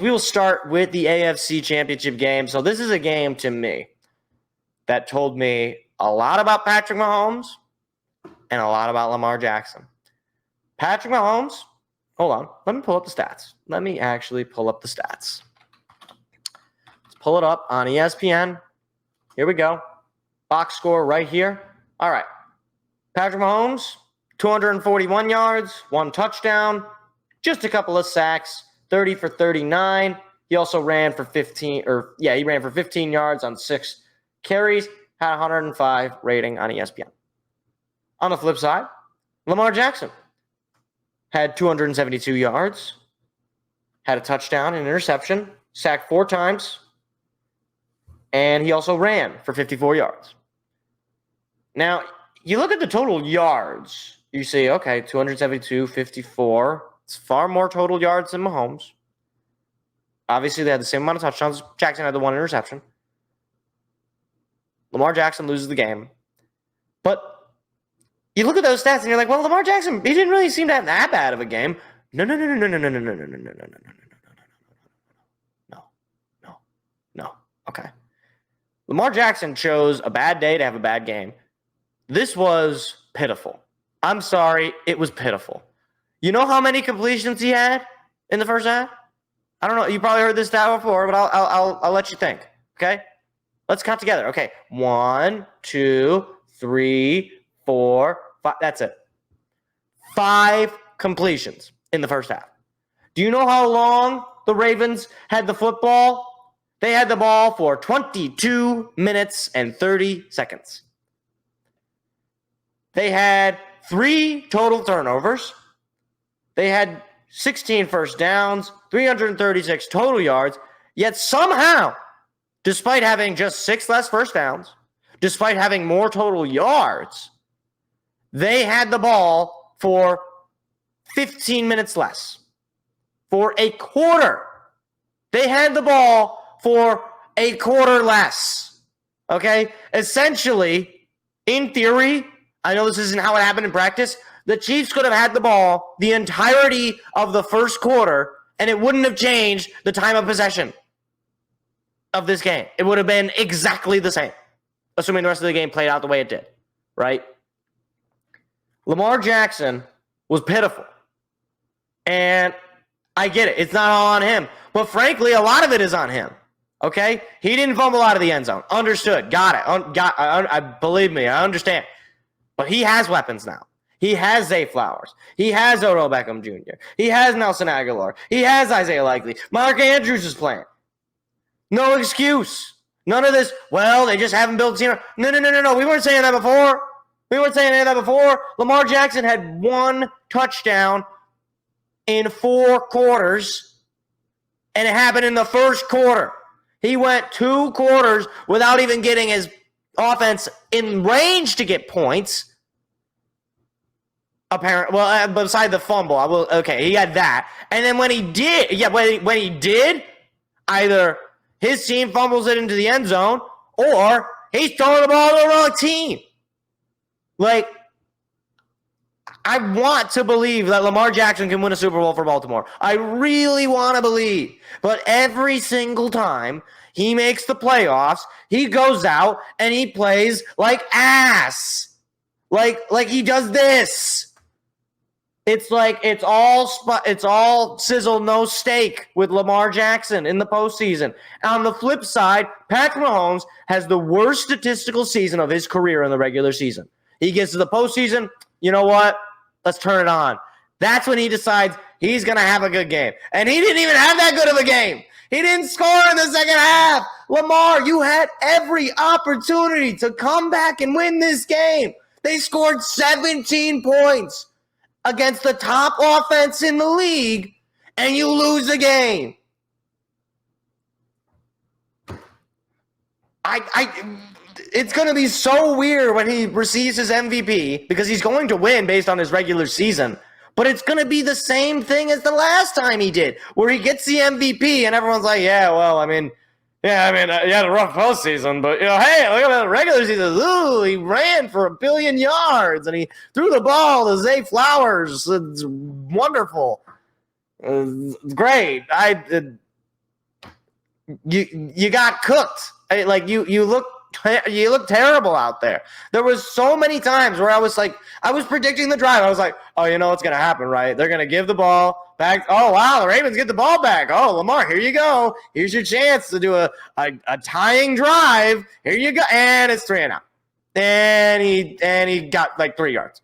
We will start with the AFC Championship game. So this is a game to me that told me a lot about Patrick Mahomes and a lot about Lamar Jackson. Patrick Mahomes, hold on. Let me pull up the stats. Let me actually pull up the stats. Let's pull it up on ESPN. Here we go. Box score right here. All right. Patrick Mahomes, 241 yards, 1 touchdown, just a couple of sacks, 30 for 39. He also ran for 15 yards on 6 carries, had 105 rating on ESPN. On the flip side, Lamar Jackson had 272 yards, had a touchdown, an interception, sacked 4 times, and he also ran for 54 yards. Now, you look at the total yards, you see, okay, 272, 54. It's far more total yards than Mahomes. Obviously, they had the same amount of touchdowns. Jackson had the 1 interception. Lamar Jackson loses the game. But you look at those stats and you're like, well, Lamar Jackson, he didn't really seem to have that bad of a game. No. Okay. Lamar Jackson chose a bad day to have a bad game. This was pitiful. I'm sorry, it was pitiful. You know how many completions he had in the first half? I don't know. You probably heard this stat before, but I'll let you think. Okay, let's count together. Okay, 1, 2, 3, 4, 5. That's it. 5 completions in the first half. Do you know how long the Ravens had the football? They had the ball for 22 minutes and 30 seconds. They had 3 total turnovers. They had 16 first downs, 336 total yards, yet somehow, despite having just 6 less first downs, despite having more total yards, they had the ball for 15 minutes less. For a quarter. They had the ball for a quarter less. Okay? Essentially, in theory, I know this isn't how it happened in practice, the Chiefs could have had the ball the entirety of the first quarter, and it wouldn't have changed the time of possession of this game. It would have been exactly the same, assuming the rest of the game played out the way it did, right? Lamar Jackson was pitiful. And I get it. It's not all on him. But frankly, a lot of it is on him. Okay? He didn't fumble out of the end zone. Understood. Got it. Believe me, I understand. But he has weapons now. He has Zay Flowers. He has Odell Beckham Jr. He has Nelson Aguilar. He has Isaiah Likely. Mark Andrews is playing. No excuse. None of this, well, they just haven't built a team. No. We weren't saying that before. Lamar Jackson had 1 touchdown in 4 quarters, and it happened in the first quarter. He went 2 quarters without even getting his offense in range to get points. Beside the fumble, he had that. And then when he did, either his team fumbles it into the end zone or he's throwing the ball to the wrong team. Like, I want to believe that Lamar Jackson can win a Super Bowl for Baltimore. I really want to believe. But every single time he makes the playoffs, he goes out and he plays like ass. Like he does this. It's like it's all sizzle, no steak with Lamar Jackson in the postseason. On the flip side, Patrick Mahomes has the worst statistical season of his career in the regular season. He gets to the postseason, you know what? Let's turn it on. That's when he decides he's going to have a good game. And he didn't even have that good of a game. He didn't score in the second half. Lamar, you had every opportunity to come back and win this game. They scored 17 points against the top offense in the league, and you lose the game. It's going to be so weird when he receives his MVP because he's going to win based on his regular season. But it's going to be the same thing as the last time he did, where he gets the MVP and everyone's like, he had a rough postseason, but, hey, look at the regular season. Ooh, he ran for 1 billion yards and he threw the ball to Zay Flowers. It's wonderful. It's great. you got cooked. Like you look terrible out there. There was so many times where I was predicting the drive. I was like, oh, you know what's gonna happen, right? They're gonna give the ball back. Oh wow, the Ravens get the ball back. Oh, Lamar, here you go. Here's your chance to do a tying drive. Here you go, and it's 3-and-out. And he got like 3 yards.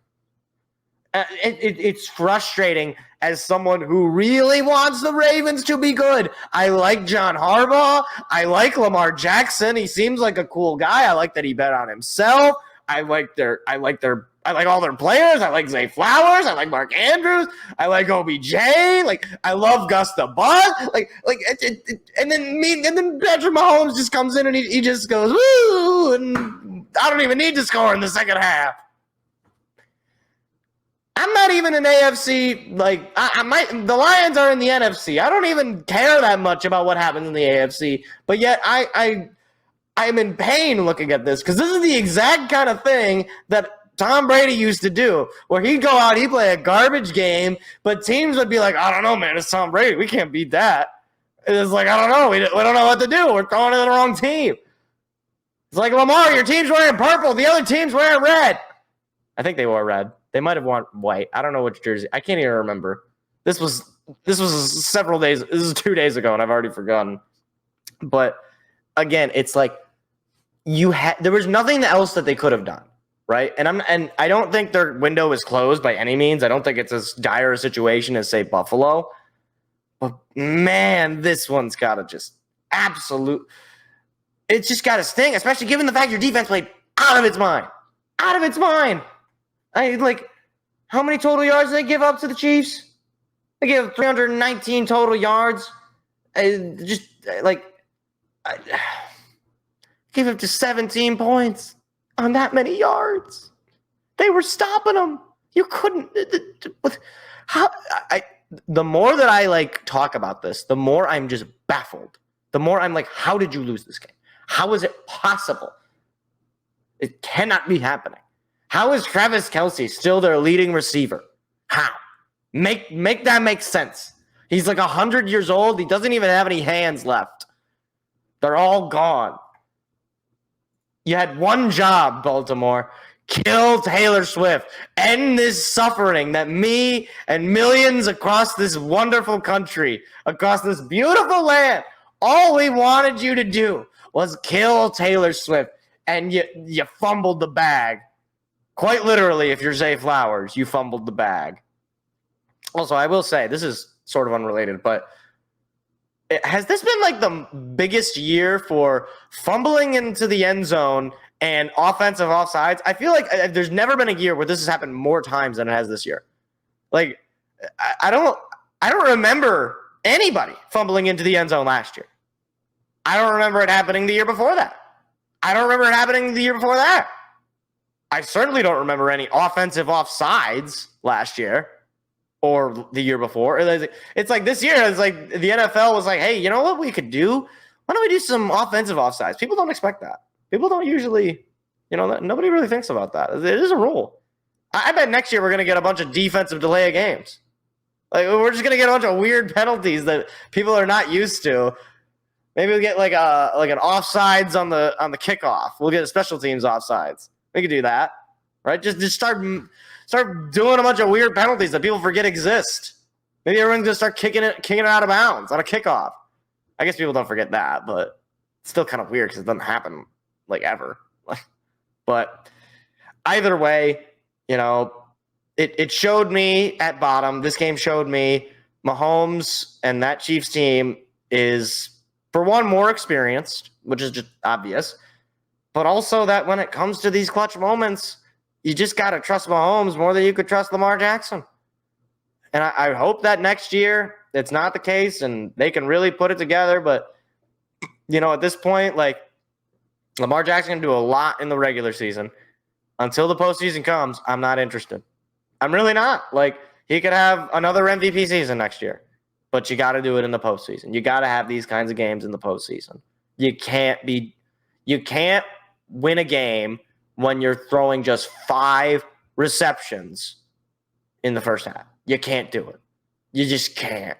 It's frustrating as someone who really wants the Ravens to be good. I like John Harbaugh. I like Lamar Jackson. He seems like a cool guy. I like that he bet on himself. I like all their players. I like Zay Flowers. I like Mark Andrews. I like OBJ. Like, I love Gus the Bus. And then Patrick Mahomes just comes in and he just goes, woo, and I don't even need to score in the second half. I'm not even an AFC, the Lions are in the NFC. I don't even care that much about what happens in the AFC, but yet I'm in pain looking at this, because this is the exact kind of thing that Tom Brady used to do, where he'd go out, he'd play a garbage game, but teams would be like, I don't know, man, it's Tom Brady. We can't beat that. It's like, I don't know. We don't know what to do. We're throwing to the wrong team. It's like, Lamar, your team's wearing purple. The other team's wearing red. I think they wore red. They might have worn white. I don't know which jersey. I can't even remember. This was several days. This is 2 days ago, and I've already forgotten. But again, it's like there was nothing else that they could have done, right? And I don't think their window is closed by any means. I don't think it's as dire a situation as, say, Buffalo. But man, this one's got to just it's just got to sting, especially given the fact your defense played out of its mind. Out of its mind. How many total yards did they give up to the Chiefs? They gave 319 total yards. Gave up to 17 points on that many yards. They were stopping them. You couldn't. The more that I talk about this, the more I'm just baffled. The more I'm like, how did you lose this game? How is it possible? It cannot be happening. How is Travis Kelce still their leading receiver? How? Make that make sense. He's 100 years old. He doesn't even have any hands left. They're all gone. You had one job, Baltimore. Kill Taylor Swift. End this suffering that me and millions across this wonderful country, across this beautiful land, all we wanted you to do was kill Taylor Swift. And you fumbled the bag. Quite literally, if you're Zay Flowers, you fumbled the bag. Also, I will say, this is sort of unrelated, but has this been the biggest year for fumbling into the end zone and offensive offsides? I feel like there's never been a year where this has happened more times than it has this year. I don't remember anybody fumbling into the end zone last year. I don't remember it happening the year before that. I don't remember it happening the year before that. I certainly don't remember any offensive offsides last year or the year before. It's like this year, it's like the NFL was like, hey, you know what we could do? Why don't we do some offensive offsides? People don't expect that. People don't usually, nobody really thinks about that. It is a rule. I bet next year we're going to get a bunch of defensive delay of games. We're just going to get a bunch of weird penalties that people are not used to. Maybe we'll get an offsides on the kickoff. We'll get a special teams offsides. We could do that, right? Just start doing a bunch of weird penalties that people forget exist. Maybe everyone's gonna start kicking it out of bounds on a kickoff. I guess people don't forget that, but it's still kind of weird because it doesn't happen ever. But either way, it showed me at bottom. This game showed me Mahomes and that Chiefs team is, for one, more experienced, which is just obvious. But also that when it comes to these clutch moments, you just got to trust Mahomes more than you could trust Lamar Jackson. And I hope that next year it's not the case and they can really put it together. But, at this point, Lamar Jackson can do a lot in the regular season. Until the postseason comes, I'm not interested. I'm really not. He could have another MVP season next year. But you got to do it in the postseason. You got to have these kinds of games in the postseason. You can't win a game when you're throwing just 5 receptions in the first half. You can't do it. You just can't.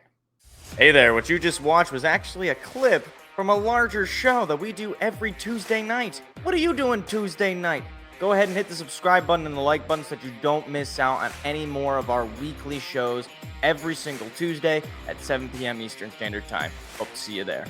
Hey there, what you just watched was actually a clip from a larger show that we do every Tuesday night. What are you doing Tuesday night? Go ahead and hit the subscribe button and the like button so that you don't miss out on any more of our weekly shows every single Tuesday at 7 p.m. Eastern Standard Time. Hope to see you there.